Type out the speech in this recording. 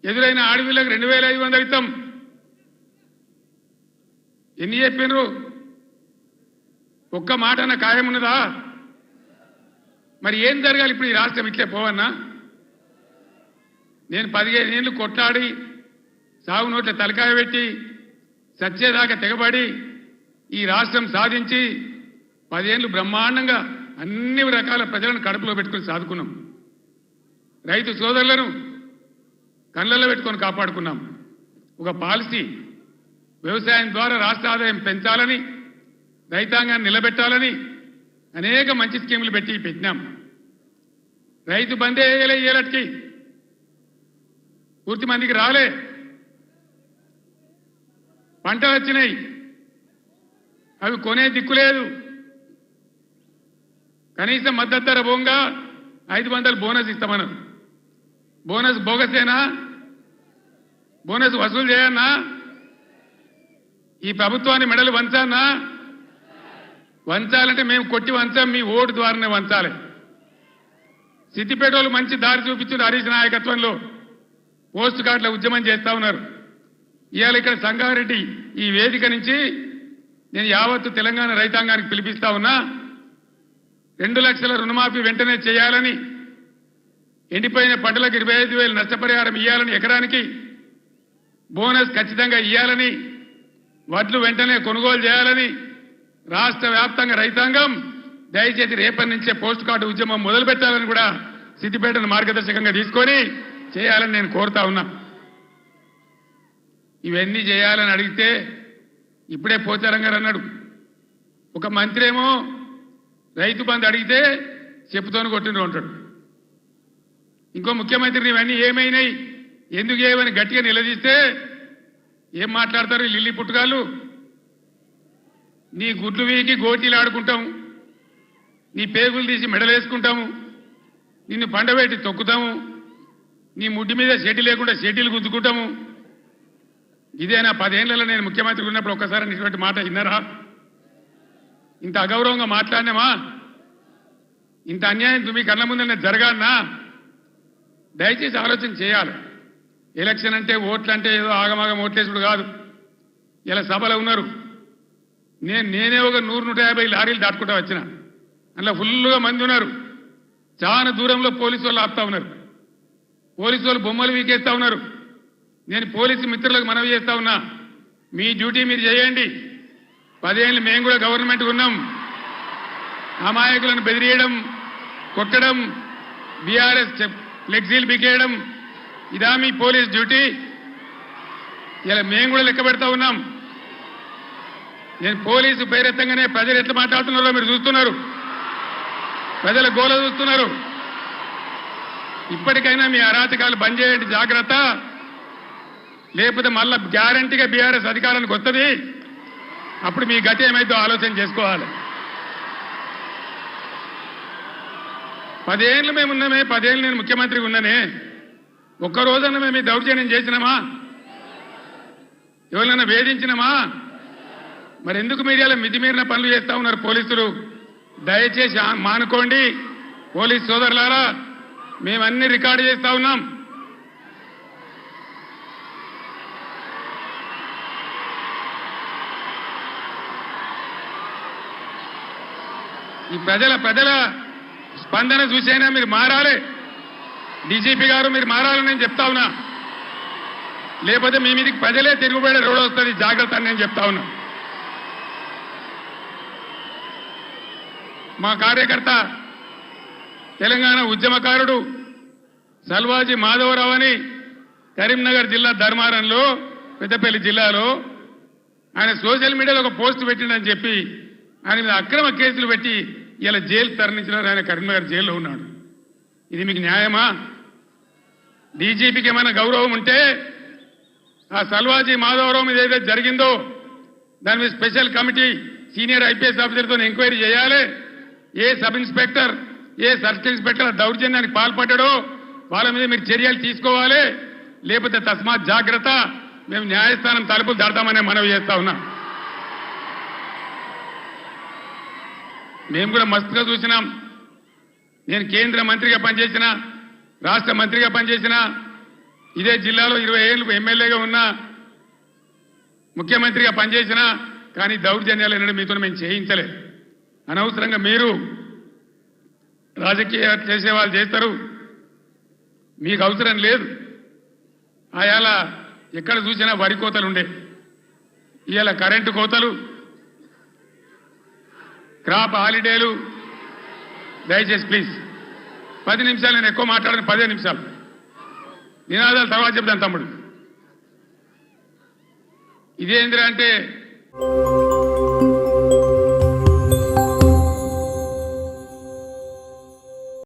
ఎదురైన ఆడవిళ్ళకి 2500 ఇస్తాం. ఎన్ని చెప్పినరు? ఒక్క మాట అన్న ఖాయం ఉన్నదా? మరి ఏం జరగాలి ఇప్పుడు? ఈ రాష్ట్రం ఇట్లే పోవన్నా? నేను 15 ఏళ్ళు కొట్లాడి సాగు నోట్ల తలకాయ పెట్టి సచ్చేదాకా తెగబడి ఈ రాష్ట్రం సాధించి 10 ఏళ్ళు బ్రహ్మాండంగా అన్ని రకాల ప్రజలను కడుపులో పెట్టుకుని సాదుకున్నాం. రైతు సోదరులను కళ్ళల్లో పెట్టుకొని కాపాడుకున్నాం. ఒక పాలసీ వ్యవసాయం ద్వారా రాష్ట్ర ఆదాయం పెంచాలని, రైతాంగాన్ని నిలబెట్టాలని అనేక మంచి స్కీములు పెట్టినాం. రైతు బందే వేయలే, ఏలటికి పూర్తి మందికి రాలే. పంటలు వచ్చినాయి, అవి కొనే దిక్కులేదు. కనీసం మద్దతు ధర పోగా 500 బోనస్ ఇస్తామన్నారు. బోనస్ బోగసేనా? బోనస్ వసూలు చేయన్నా? ఈ ప్రభుత్వాన్ని మెడలు వంచానా? వంచాలంటే మేము కొట్టి వంచాం, మీ ఓటు ద్వారానే వంచాలి. సిద్దిపేటలో మంచి దారి చూపించారు. హరీష్ నాయకత్వంలో పోస్ట్ కార్డుల ఉద్యమం చేస్తా ఉన్నారు. ఇవాళ ఇక్కడ సంగారెడ్డి ఈ వేదిక నుంచి నేను యావత్తు తెలంగాణ రైతాంగానికి పిలిపిస్తా ఉన్నా. 2 లక్షల రుణమాఫీ వెంటనే చేయాలని, ఎండిపోయిన పంటలకు 25,000 నష్టపరిహారం ఇవ్వాలని, ఎకరానికి బోనస్ ఖచ్చితంగా ఇవ్వాలని, వడ్లు వెంటనే కొనుగోలు చేయాలని రాష్ట్ర వ్యాప్తంగా రైతాంగం దయచేసి రేపటి నుంచే పోస్ట్ కార్డు ఉద్యమం మొదలు పెట్టాలని కూడా సిద్దిపేటను మార్గదర్శకంగా తీసుకొని చేయాలని నేను కోరుతా ఉన్నా. ఇవన్నీ చేయాలని అడిగితే ఇప్పుడే పోచారం గారు అన్నాడు, ఒక మంత్రి ఏమో రైతు బంధు అడిగితే చెప్పుతోని కొట్టిండ్రు అంటాడు. ఇంకో ముఖ్యమంత్రిని ఇవన్నీ ఏమైనాయి, ఎందుకు ఏమని గట్టిగా నిలదీస్తే ఏం మాట్లాడతారు లిల్లీ పుట్టుగాళ్ళు? నీ గుడ్లు వీకి గోటీలు ఆడుకుంటాము, నీ పేగులు తీసి మెడలేసుకుంటాము, నిన్ను పండబెట్టి తొక్కుతాము, నీ ముడ్డి మీద షెడ్డి లేకుండా షెడ్డీలు గుద్దుకుంటాము. ఇదేనా 10 ఏళ్లలో నేను ముఖ్యమంత్రి ఉన్నప్పుడు ఒక్కసారి ఇటువంటి మాట విన్నారా? ఇంత అగౌరవంగా మాట్లాడినామా? ఇంత అన్యాయం మీ కళ్ళ ముందనే జరగాలనా? దయచేసి ఆలోచన చేయాలి. ఎలక్షన్ అంటే ఓట్లు అంటే ఏదో ఆగమాగం ఓట్లేసుడు కాదు. ఇలా సభలో ఉన్నారు, నేనే ఒక 100-150 లారీలు దాటుకుంటూ వచ్చిన, అందులో ఫుల్గా మంది ఉన్నారు. చాలా దూరంలో పోలీసు వాళ్ళు ఆపుతా ఉన్నారు, పోలీసు వాళ్ళు బొమ్మలు వీకేస్తా ఉన్నారు. నేను పోలీసు మిత్రులకు మనవి చేస్తా ఉన్నా, మీ డ్యూటీ మీరు చేయండి. 10 ఏళ్ళు మేము కూడా గవర్నమెంట్ ఉన్నాం. అమాయకులను బెదిరియడం, కొట్టడం, బీఆర్ఎస్ ఫ్లెక్సీలు బికేయడం ఇదా మీ పోలీస్ డ్యూటీ? ఇలా మేము కూడా లెక్క పెడతా ఉన్నాం. నేను పోలీసు పేరెత్తంగానే ప్రజలు ఎట్లా మాట్లాడుతున్నారో మీరు చూస్తున్నారు, ప్రజల గోల చూస్తున్నారు. ఇప్పటికైనా మీ అరాచకాలు బంద్ చేయండి, జాగ్రత్త. లేకపోతే మళ్ళా గ్యారంటీగా బీఆర్ఎస్ అధికారానికి వస్తుంది. అప్పుడు మీ గతి ఏమైందో ఆలోచన చేసుకోవాలి. 10 ఏళ్ళు మేము ఉన్నామే, 10 ఏళ్ళు నేను ముఖ్యమంత్రిగా ఉన్నానే, ఒక్కరోజన్నా మేము ఈ దౌర్జన్యం చేసినామా? ఎవరినైనా వేధించినామా? మరి ఎందుకు మీడియాలో మితిమీరిన పనులు చేస్తా ఉన్నారు పోలీసులు? దయచేసి మానుకోండి పోలీస్ సోదరులారా, మేమన్నీ రికార్డు చేస్తా ఉన్నాం. ఈ ప్రజల స్పందన చూసైనా మీరు మారాలి. డీజీపీ గారు మీరు మారాలని నేను చెప్తా ఉన్నా, లేకపోతే మీ మీదకి ప్రజలే తిరుగుబడే రోడ్ వస్తుంది, జాగ్రత్త అని నేను చెప్తా ఉన్నా. మా కార్యకర్త తెలంగాణ ఉద్యమకారుడు సల్వాజీ మాధవరావు అని కరీంనగర్ జిల్లా ధర్మారంలో, పెద్దపల్లి జిల్లాలో ఆయన సోషల్ మీడియాలో ఒక పోస్ట్ పెట్టిండని చెప్పి ఆయన మీద అక్రమ కేసులు పెట్టి ఇలా జైలు తరలించినారు. ఆయన కరీంనగర్ జైల్లో ఉన్నాడు. ఇది మీకు న్యాయమా? డీజీపీకి ఏమైనా గౌరవం ఉంటే ఆ సల్వాజీ మాధవరావు మీద ఏదైతే జరిగిందో దాని మీద స్పెషల్ కమిటీ సీనియర్ ఐపీఎస్ ఆఫీసర్తో ఎంక్వైరీ చేయాలి. ఏ సబ్ ఇన్స్పెక్టర్, ఏ సర్కిల్ ఇన్స్పెక్టర్ దౌర్జన్యానికి పాల్పడ్డాడో వాళ్ళ మీద మీరు చర్యలు తీసుకోవాలి. లేకపోతే తస్మాత్ జాగ్రత్త, మేము న్యాయస్థానం తలుపులు దాడతామనే మనవి చేస్తా ఉన్నా. మేము కూడా మస్తుగా చూసినాం. నేను కేంద్ర మంత్రిగా పనిచేసిన, రాష్ట్ర మంత్రిగా పనిచేసిన, ఇదే జిల్లాలో 20 ఏళ్ళు ఎమ్మెల్యేగా ఉన్నా ముఖ్యమంత్రిగా పనిచేసినా కానీ దౌర్జన్యాలు ఎన్నడూ మీతో మేము చేయించలేదు. అనవసరంగా మీరు రాజకీయ చేసే వాళ్ళు చేస్తారు, మీకు అవసరం లేదు. ఆయాల ఎక్కడ చూసినా వరి కోతలు ఉండే, ఇవాళ కరెంటు కోతలు, క్రాప్ హాలిడేలు. దయచేసి ప్లీజ్ 10 నిమిషాలు, నేను ఎక్కువ మాట్లాడను, 15 నిమిషాలు నినాదాలు తర్వాత చెప్తాను తమ్ముడు. ఇదేంద్రా అంటే